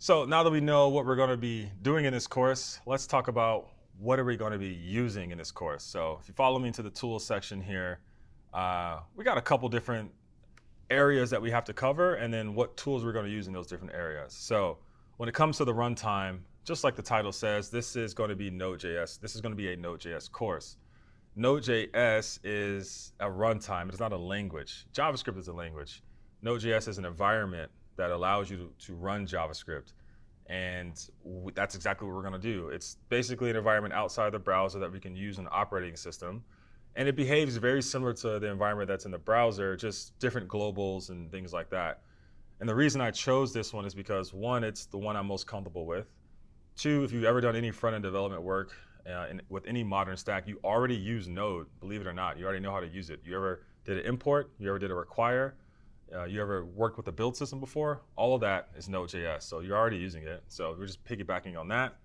So now that we know what we're going to be doing in this course, let's talk about what are we going to be using in this course. So if you follow me into the tools section here, we got a couple different areas that we have to cover and then what tools we're going to use in those different areas. So when it comes to the runtime, just like the title says, this is going to be Node.js. This is going to be a Node.js course. Node.js is a runtime. It's not a language. JavaScript is a language. Node.js is an environment that allows you to run JavaScript. And that's exactly what we're going to do. It's basically an environment outside the browser that we can use in the operating system. And it behaves very similar to the environment that's in the browser, just different globals and things like that. And the reason I chose this one is because, one, it's the one I'm most comfortable with. Two, if you've ever done any front-end development work with any modern stack, you already use Node, believe it or not. You already know how to use it. You ever did an import? You ever did a require? You ever worked with a build system before? All of that is Node.js, so you're already using it. So we're just piggybacking on that.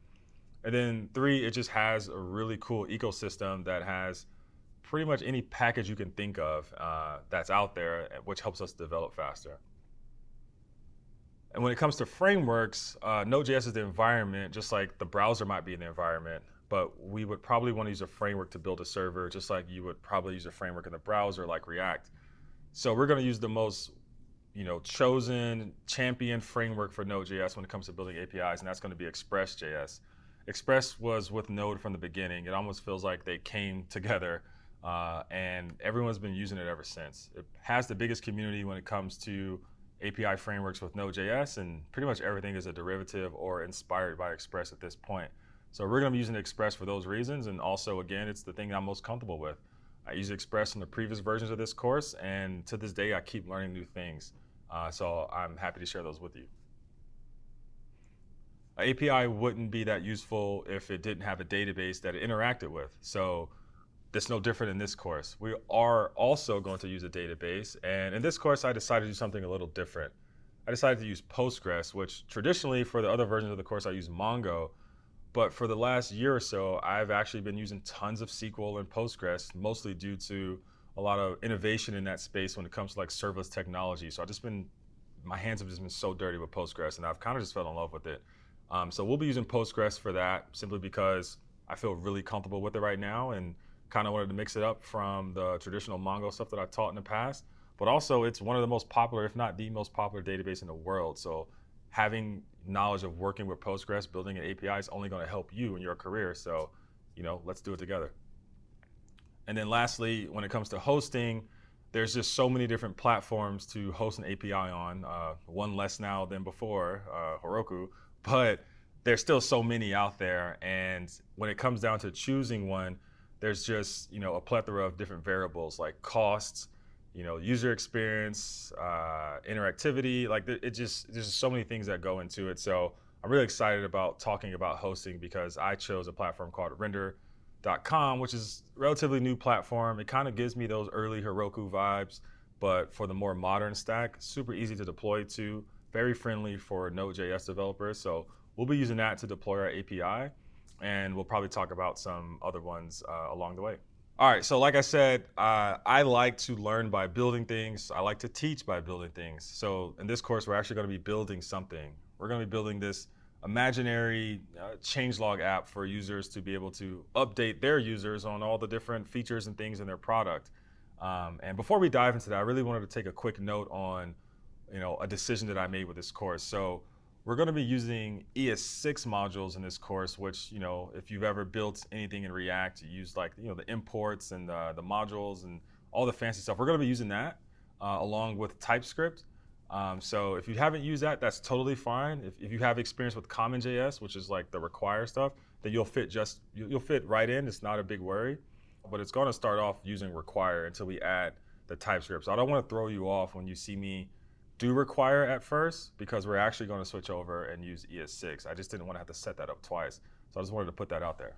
And then three, it just has a really cool ecosystem that has pretty much any package you can think of that's out there, which helps us develop faster. And when it comes to frameworks, Node.js is the environment, just like the browser might be in the environment, but we would probably want to use a framework to build a server, just like you would probably use a framework in the browser like React. So we're going to use the most chosen champion framework for Node.js when it comes to building APIs, and that's going to be Express.js. Express was with Node from the beginning. It almost feels like they came together, and everyone's been using it ever since. It has the biggest community when it comes to API frameworks with Node.js, and pretty much everything is a derivative or inspired by Express at this point. So we're going to be using Express for those reasons, and also, again, it's the thing I'm most comfortable with. I used Express in the previous versions of this course, and to this day, I keep learning new things. So I'm happy to share those with you. An API wouldn't be that useful if it didn't have a database that it interacted with. So that's no different in this course. We are also going to use a database, and in this course, I decided to do something a little different. I decided to use Postgres, which traditionally for the other versions of the course, I use Mongo. But for the last year or so, I've actually been using tons of SQL and Postgres, mostly due to a lot of innovation in that space when it comes to like serverless technology. So my hands have just been so dirty with Postgres, and I've kind of just fell in love with it. So we'll be using Postgres for that, simply because I feel really comfortable with it right now, and kind of wanted to mix it up from the traditional Mongo stuff that I've taught in the past. But also, it's one of the most popular, if not the most popular database in the world. So having knowledge of working with Postgres, building an API is only going to help you in your career. So, let's do it together. And then lastly, when it comes to hosting, there's just so many different platforms to host an API on. One less now than before, Heroku, but there's still so many out there. And when it comes down to choosing one, there's just a plethora of different variables like costs, user experience, interactivity. Like there's just so many things that go into it. So I'm really excited about talking about hosting because I chose a platform called Render.com, which is a relatively new platform. It kind of gives me those early Heroku vibes, but for the more modern stack, super easy to deploy to, very friendly for Node.js developers. So we'll be using that to deploy our API, and we'll probably talk about some other ones along the way. All right, so like I said, I like to learn by building things. I like to teach by building things. So in this course, we're actually going to be building something. We're going to be building this imaginary changelog app for users to be able to update their users on all the different features and things in their product. And before we dive into that, I really wanted to take a quick note on a decision that I made with this course. So we're going to be using ES6 modules in this course, which, if you've ever built anything in React, you use like, the imports and the modules and all the fancy stuff. We're going to be using that along with TypeScript. So if you haven't used that, that's totally fine. If you have experience with CommonJS, which is like the require stuff, then you'll fit right in. It's not a big worry, but it's going to start off using require until we add the TypeScript. So I don't want to throw you off when you see me do require at first, because we're actually going to switch over and use ES6. I just didn't want to have to set that up twice. So I just wanted to put that out there.